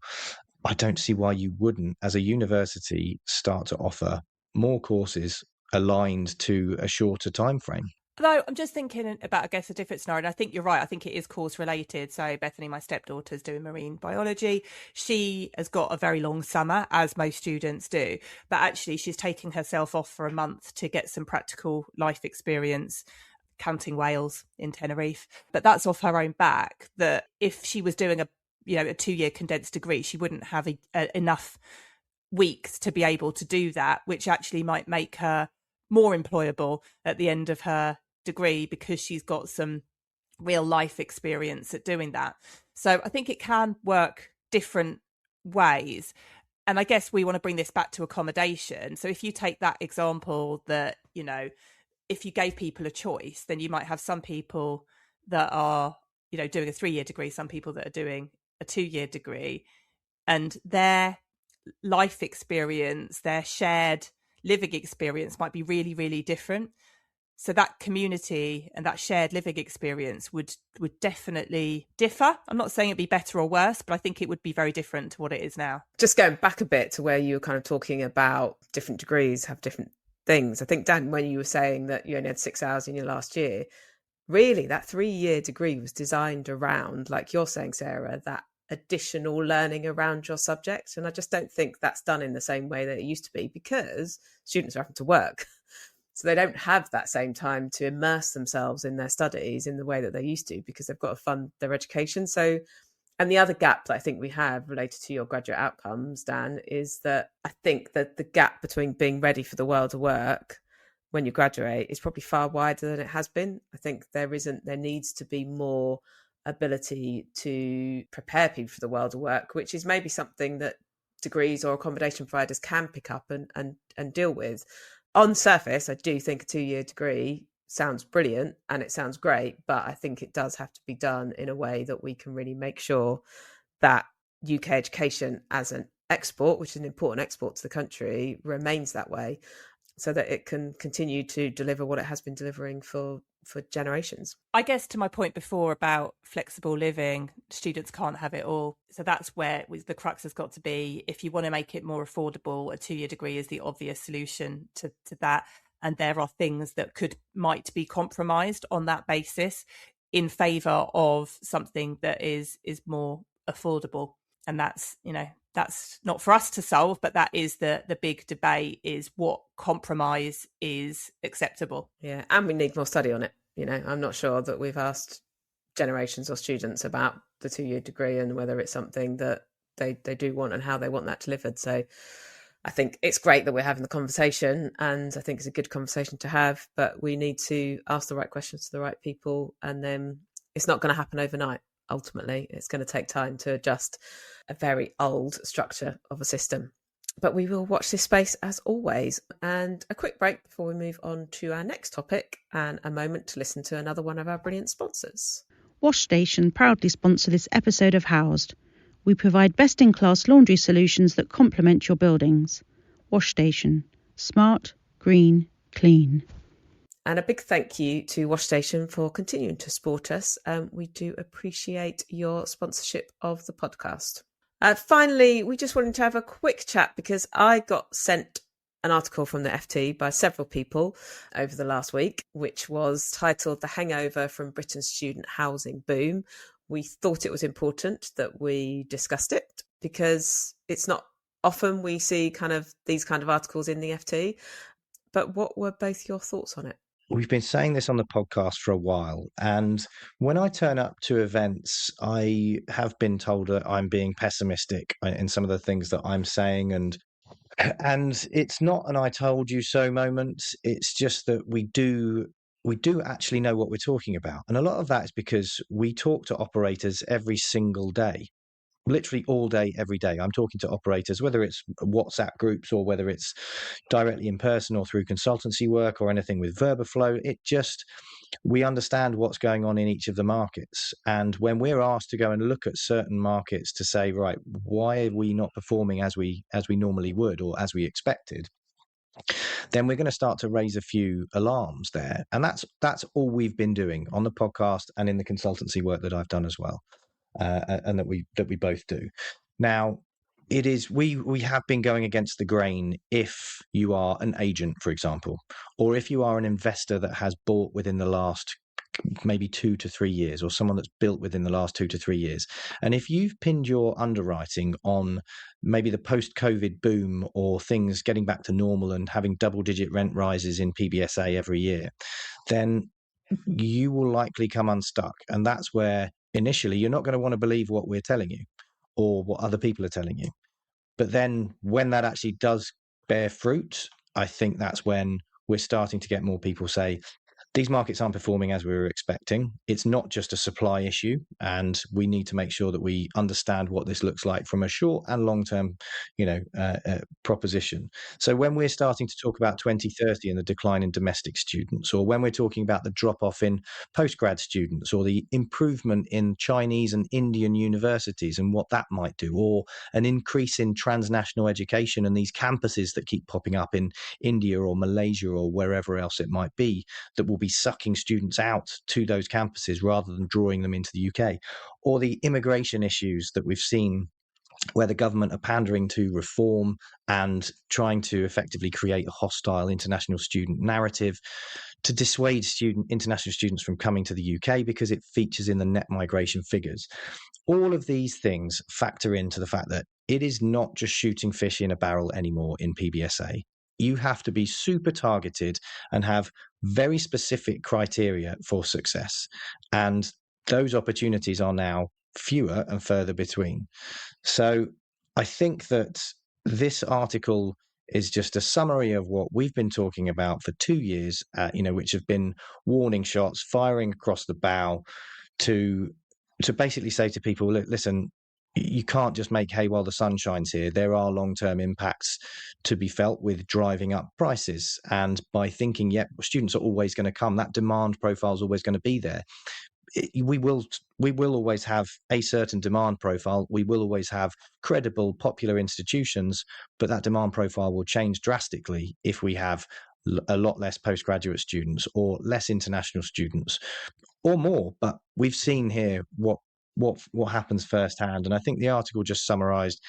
I don't see why you wouldn't, as a university, start to offer more courses aligned to a shorter time frame. Though I'm just thinking about, I guess, a different scenario. And I think you're right. I think it is course related. So Bethany, my stepdaughter's doing marine biology. She has got a very long summer, as most students do. But actually, she's taking herself off for a month to get some practical life experience, counting whales in Tenerife. But that's off her own back. That if she was doing a 2-year condensed degree, she wouldn't have enough weeks to be able to do that, which actually might make her more employable at the end of her degree because she's got some real life experience at doing that. So I think it can work different ways. And I guess we want to bring this back to accommodation. So if you take that example that, if you gave people a choice, then you might have some people that are, doing a 3-year degree, some people that are doing a 2-year degree, and their life experience, their shared living experience might be really, really different. So that community and that shared living experience would definitely differ. I'm not saying it'd be better or worse, but I think it would be very different to what it is now. Just going back a bit to where you were kind of talking about different degrees have different things. I think, Dan, when you were saying that you only had 6 hours in your last year, really that 3-year degree was designed around, like you're saying, Sarah, that additional learning around your subject. And I just don't think that's done in the same way that it used to be, because students are having to work. So they don't have that same time to immerse themselves in their studies in the way that they used to, because they've got to fund their education. So, and the other gap that I think we have related to your graduate outcomes, Dan, is that I think that the gap between being ready for the world of work when you graduate is probably far wider than it has been. I think there needs to be more ability to prepare people for the world of work, which is maybe something that degrees or accommodation providers can pick up and deal with. On surface, I do think a 2-year degree sounds brilliant and it sounds great, but I think it does have to be done in a way that we can really make sure that UK education as an export, which is an important export to the country, remains that way, so that it can continue to deliver what it has been delivering for generations. I guess to my point before about flexible living, students can't have it all. So that's where the crux has got to be. If you want to make it more affordable, a 2-year degree is the obvious solution to that. And there are things that might be compromised on that basis in favour of something that is more affordable. And that's, that's not for us to solve, but that is the big debate, is what compromise is acceptable. Yeah, and we need more study on it. I'm not sure that we've asked generations or students about the 2-year degree and whether it's something that they do want and how they want that delivered. So I think it's great that we're having the conversation, and I think it's a good conversation to have, but we need to ask the right questions to the right people, and then it's not going to happen overnight. Ultimately, it's going to take time to adjust a very old structure of a system. But we will watch this space as always. And a quick break before we move on to our next topic, and a moment to listen to another one of our brilliant sponsors. Wash Station proudly sponsor this episode of Housed. We provide best-in-class laundry solutions that complement your buildings. Wash Station. Smart, green, clean. And a big thank you to Wash Station for continuing to support us. We do appreciate your sponsorship of the podcast. Finally, we just wanted to have a quick chat because I got sent an article from the FT by several people over the last week, which was titled "The Hangover from Britain's Student Housing Boom." We thought it was important that we discussed it because it's not often we see these kind of articles in the FT. But what were both your thoughts on it? We've been saying this on the podcast for a while, and when I turn up to events, I have been told that I'm being pessimistic in some of the things that I'm saying, and it's not an "I told you so" moment. It's just that we do actually know what we're talking about, and a lot of that is because we talk to operators every single day. Literally all day, every day. I'm talking to operators, whether it's WhatsApp groups or whether it's directly in person or through consultancy work or anything with Verbaflow. We understand what's going on in each of the markets. And when we're asked to go and look at certain markets to say, right, why are we not performing as we normally would or as we expected, then we're going to start to raise a few alarms there. And that's all we've been doing on the podcast and in the consultancy work that I've done as well. And that we both do. Now, it is we have been going against the grain if you are an agent, for example, or if you are an investor that has bought within the last maybe 2 to 3 years, or someone that's built within the last 2 to 3 years. And if you've pinned your underwriting on maybe the post-COVID boom or things getting back to normal and having double-digit rent rises in PBSA every year, then you will likely come unstuck. And that's where initially you're not going to want to believe what we're telling you or what other people are telling you. But then when that actually does bear fruit, I think that's when we're starting to get more people say, these markets aren't performing as we were expecting. It's not just a supply issue, and we need to make sure that we understand what this looks like from a short and long-term, proposition. So when we're starting to talk about 2030 and the decline in domestic students, or when we're talking about the drop-off in postgrad students, or the improvement in Chinese and Indian universities and what that might do, or an increase in transnational education and these campuses that keep popping up in India or Malaysia or wherever else it might be, that will be sucking students out to those campuses rather than drawing them into the UK, or the immigration issues that we've seen where the government are pandering to reform and trying to effectively create a hostile international student narrative to dissuade international students from coming to the UK because it features in the net migration figures. All of these things factor into the fact that it is not just shooting fish in a barrel anymore in PBSA. You have to be super targeted and have very specific criteria for success. And those opportunities are now fewer and further between. So I think that this article is just a summary of what we've been talking about for 2 years, which have been warning shots firing across the bow to basically say to people, listen, you can't just make hay while the sun shines here. There are long-term impacts to be felt with driving up prices. And by thinking, students are always going to come, that demand profile is always going to be there. We will always have a certain demand profile. We will always have credible, popular institutions, but that demand profile will change drastically if we have a lot less postgraduate students or less international students or more. But we've seen here what happens firsthand. And I think the article just summarized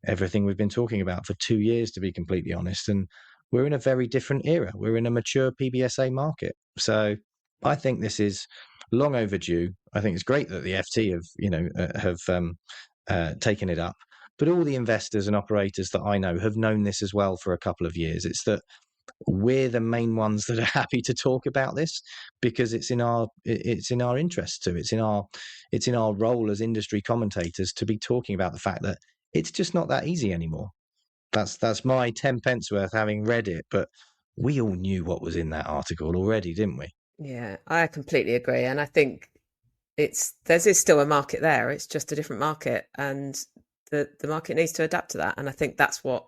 everything we've been talking about for 2 years, to be completely honest. And we're in a very different era. We're in a mature PBSA market. So I think this is long overdue. I think it's great that the FT have taken it up. But all the investors and operators that I know have known this as well for a couple of years. It's that we're the main ones that are happy to talk about this because it's in our interest too. It's in our role as industry commentators to be talking about the fact that it's just not that easy anymore. That's my 10 pence worth having read it, but we all knew what was in that article already, didn't we? Yeah, I completely agree, and I think there's still a market there. It's just a different market, and the market needs to adapt to that. And I think that's what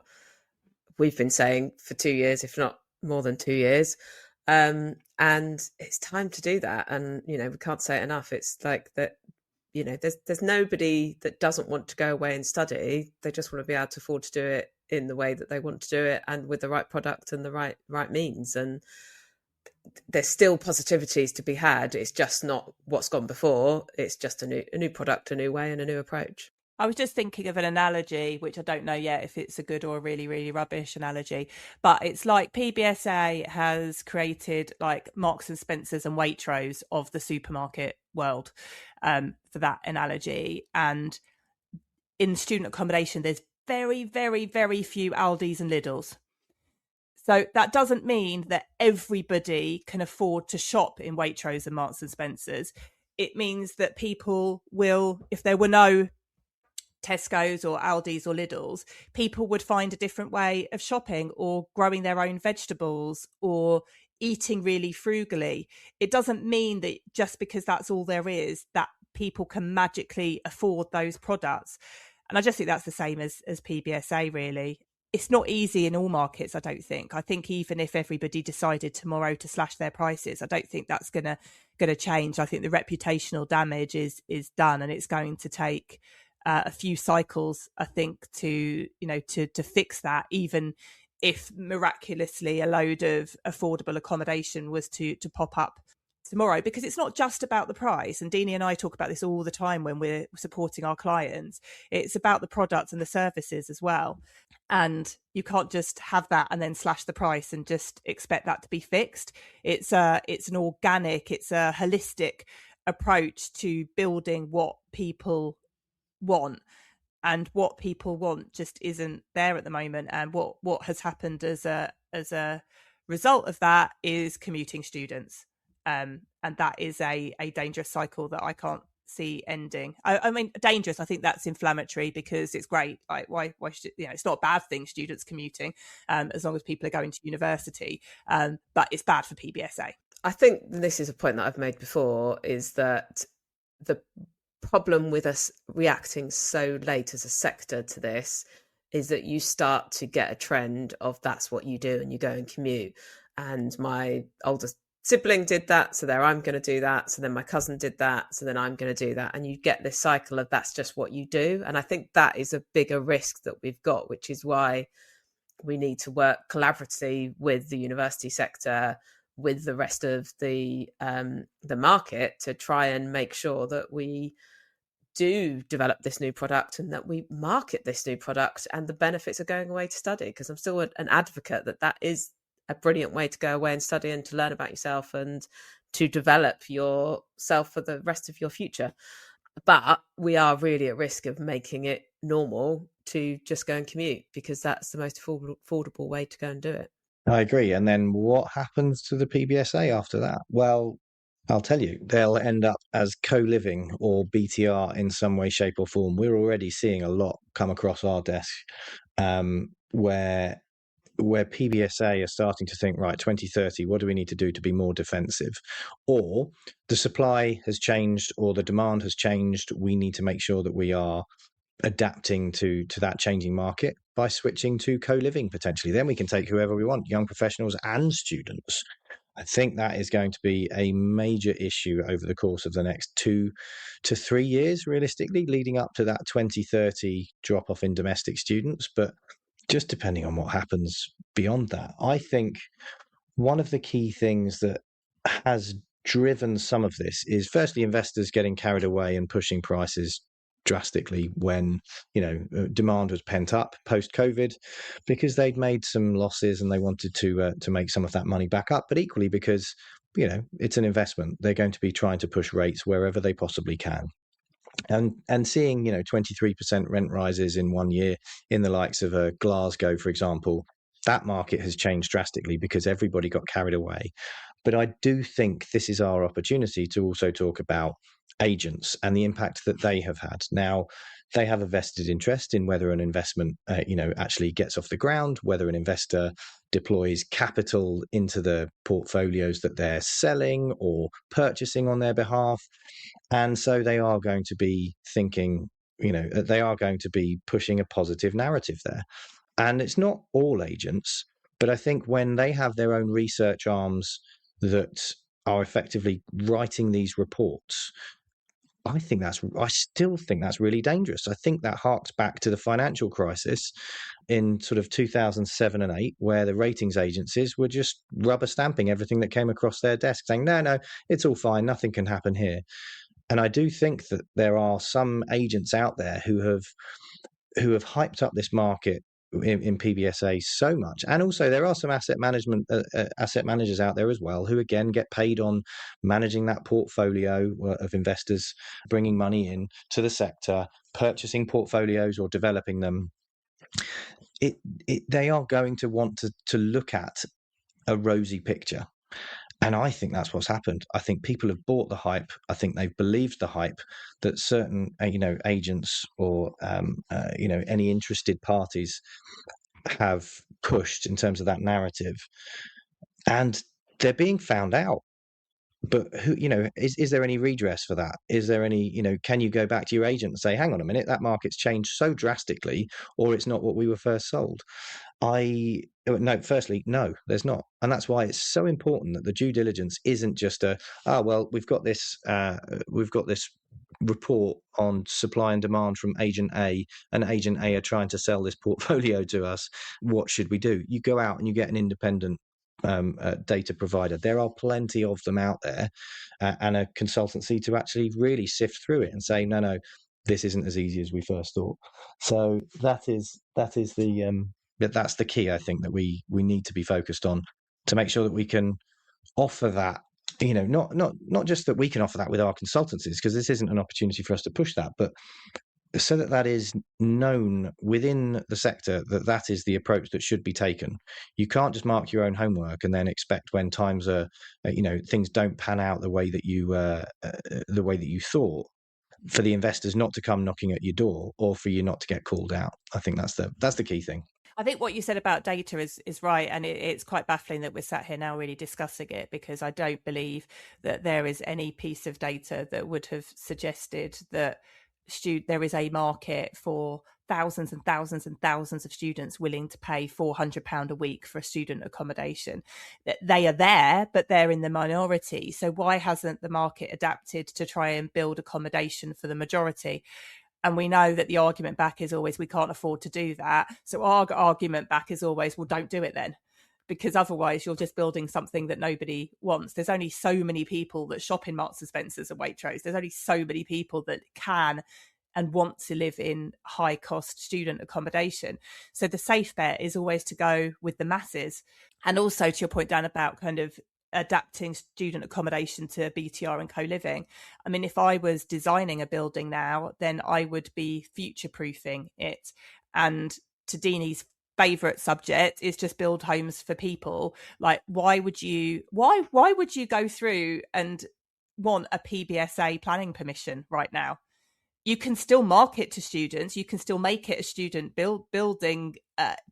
we've been saying for 2 years, if not more than 2 years. And it's time to do that. And we can't say it enough. It's like that. There's nobody that doesn't want to go away and study. They just want to be able to afford to do it in the way that they want to do it, and with the right product and the right means. And there's still positivities to be had. It's just not what's gone before. It's just a new product, a new way, and a new approach. I was just thinking of an analogy, which I don't know yet if it's a good or a really, really rubbish analogy, but it's like PBSA has created like Marks and Spencers and Waitrose of the supermarket world, for that analogy. And in student accommodation, there's very, very, very few Aldis and Lidls. So that doesn't mean that everybody can afford to shop in Waitrose and Marks and Spencers. It means that people will, if there were no Tesco's or Aldi's or Lidl's, people would find a different way of shopping or growing their own vegetables or eating really frugally. It doesn't mean that just because that's all there is, that people can magically afford those products. And I just think that's the same as PBSA, really. It's not easy in all markets, I don't think. I think even if everybody decided tomorrow to slash their prices, I don't think that's gonna change. I think the reputational damage is done, and it's going to take a few cycles, I think, to fix that, even if miraculously a load of affordable accommodation was to pop up tomorrow, because it's not just about the price. And Deanie and I talk about this all the time when we're supporting our clients. It's about the products and the services as well. And you can't just have that and then slash the price and just expect that to be fixed. It's an organic, it's a holistic approach to building what people want, and what people want just isn't there at the moment. And what has happened as a result of that is commuting students, and that is a dangerous cycle that I can't see ending. I mean, dangerous, I think that's inflammatory, because it's great, like why should, it's not a bad thing, students commuting, as long as people are going to university, but it's bad for PBSA. I think this is a point that I've made before, is that the problem with us reacting so late as a sector to this is that you start to get a trend of that's what you do, and you go and commute. And my oldest sibling did that, so there I'm going to do that. So then my cousin did that, so then I'm going to do that. And you get this cycle of that's just what you do. And I think that is a bigger risk that we've got, which is why we need to work collaboratively with the university sector, with the rest of the market, to try and make sure that we do develop this new product and that we market this new product, and the benefits of going away to study. Because I'm still an advocate that is a brilliant way to go away and study, and to learn about yourself and to develop yourself for the rest of your future. But we are really at risk of making it normal to just go and commute, because that's the most affordable way to go and do it. I agree. And then what happens to the PBSA after that? Well, I'll tell you, they'll end up as co-living or BTR in some way, shape or form. We're already seeing a lot come across our desk, where PBSA are starting to think, right, 2030, what do we need to do to be more defensive? Or the supply has changed, or the demand has changed. We need to make sure that we are adapting to that changing market by switching to co-living potentially. Then we can take whoever we want, young professionals and students. I think that is going to be a major issue over the course of the next 2 to 3 years, realistically, leading up to that 2030 drop off in domestic students. But just depending on what happens beyond that, I think one of the key things that has driven some of this is firstly investors getting carried away and pushing prices drastically when demand was pent up post-COVID, because they'd made some losses and they wanted to make some of that money back up, but equally because it's an investment. They're going to be trying to push rates wherever they possibly can. And seeing 23% rent rises in 1 year in the likes of Glasgow, for example, that market has changed drastically because everybody got carried away. But I do think this is our opportunity to also talk about agents and the impact that they have had. Now, they have a vested interest in whether an investment actually gets off the ground, whether an investor deploys capital into the portfolios that they're selling or purchasing on their behalf. And so they are going to be thinking, they are going to be pushing a positive narrative there. And it's not all agents, but I think when they have their own research arms that are effectively writing these reports, I still think that's really dangerous. I think that harks back to the financial crisis in sort of 2007 and 8, where the ratings agencies were just rubber stamping everything that came across their desk, saying, no, it's all fine, nothing can happen here. And I do think that there are some agents out there who have hyped up this market in PBSA so much, and also there are some asset managers out there as well who again get paid on managing that portfolio of investors, bringing money in to the sector, purchasing portfolios or developing them. They are going to want to look at a rosy picture. And I think that's what's happened. I think people have bought the hype. I think they've believed the hype that certain, agents or, any interested parties have pushed in terms of that narrative. And they're being found out. But is there any redress for that? Is there any, can you go back to your agent and say, hang on a minute, that market's changed so drastically, or it's not what we were first sold? Firstly, no, there's not. And that's why it's so important that the due diligence isn't just we've got this report on supply and demand from agent A, and agent A are trying to sell this portfolio to us. What should we do? You go out and you get an independent data provider. There are plenty of them out there, and a consultancy to actually really sift through it and say, no, this isn't as easy as we first thought. So that's the key, I think, that we need to be focused on to make sure that we can offer that, not just that we can offer that with our consultancies, because this isn't an opportunity for us to push that, but so that is known within the sector that is the approach that should be taken. You can't just mark your own homework and then expect when times are, things don't pan out the way that you thought, for the investors not to come knocking at your door or for you not to get called out. I think that's the key thing. I think what you said about data is right, and it's quite baffling that we're sat here now really discussing it, because I don't believe that there is any piece of data that would have suggested that there is a market for thousands and thousands and thousands of students willing to pay £400 a week for a student accommodation. They are there, but they're in the minority. So why hasn't the market adapted to try and build accommodation for the majority? And we know that the argument back is always, we can't afford to do that. So our argument back is always, well, don't do it then, because otherwise you're just building something that nobody wants. There's only so many people that shop in Marks and Spencer's and Waitrose. There's only so many people that can and want to live in high cost student accommodation. So the safe bet is always to go with the masses. And also to your point, Dan, about kind of adapting student accommodation to BTR and co-living. I mean, if I was designing a building now, then I would be future-proofing it. And to Deanie's favourite subject is just build homes for people. Like, why would you go through and want a PBSA planning permission right now? You can still market to students. You can still make it a student building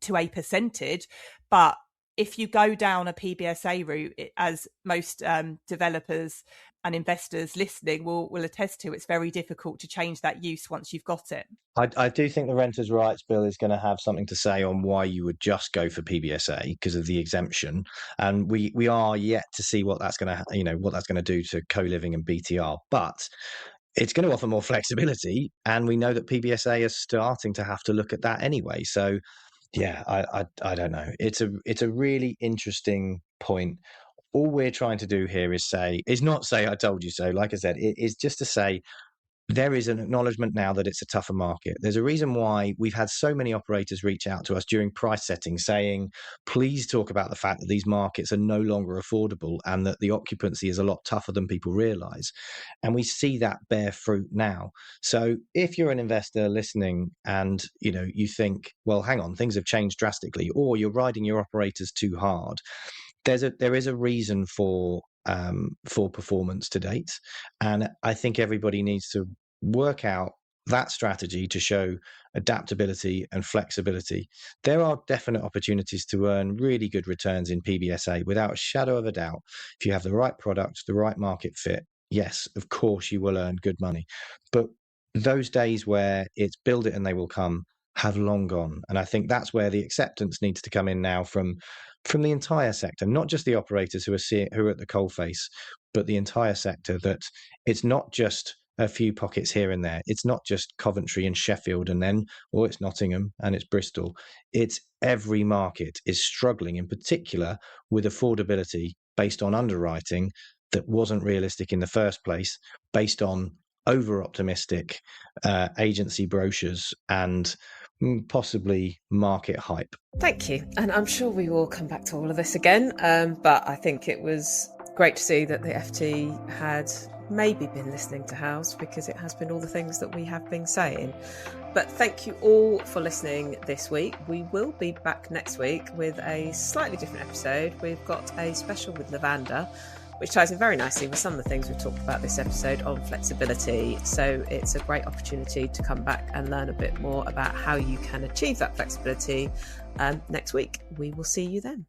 to a percentage, but if you go down a PBSA route, as most developers and investors listening will attest to, it's very difficult to change that use once you've got it. I do think the Renters' Rights Bill is going to have something to say on why you would just go for PBSA because of the exemption, and we are yet to see what that's going to do to co-living and BTR, but it's going to offer more flexibility, and we know that PBSA is starting to have to look at that anyway. So yeah, I don't know. It's a really interesting point. All we're trying to do here is not say I told you so. Like I said, it is just to say there is an acknowledgement now that it's a tougher market. There's a reason why we've had so many operators reach out to us during price setting saying, please talk about the fact that these markets are no longer affordable and that the occupancy is a lot tougher than people realise. And we see that bear fruit now. So if you're an investor listening and you think, well, hang on, things have changed drastically, or you're riding your operators too hard, there is a reason for performance to date, and I think everybody needs to work out that strategy to show adaptability and flexibility. There are definite opportunities to earn really good returns in PBSA without a shadow of a doubt. If you have the right product, the right market fit, yes, of course you will earn good money. But those days where it's build it and they will come have long gone. And I think that's where the acceptance needs to come in now from the entire sector, not just the operators who are at the coalface, but the entire sector, that it's not just a few pockets here and there. It's not just Coventry and Sheffield or it's Nottingham and it's Bristol. It's every market is struggling, in particular with affordability based on underwriting that wasn't realistic in the first place, based on over-optimistic agency brochures and possibly market hype. Thank you. And I'm sure we will come back to all of this again. But I think it was great to see that the FT had maybe been listening to House, because it has been all the things that we have been saying. But thank you all for listening this week. We will be back next week with a slightly different episode. We've got a special with Lavanda, which ties in very nicely with some of the things we've talked about this episode on flexibility. So it's a great opportunity to come back and learn a bit more about how you can achieve that flexibility next week. We will see you then.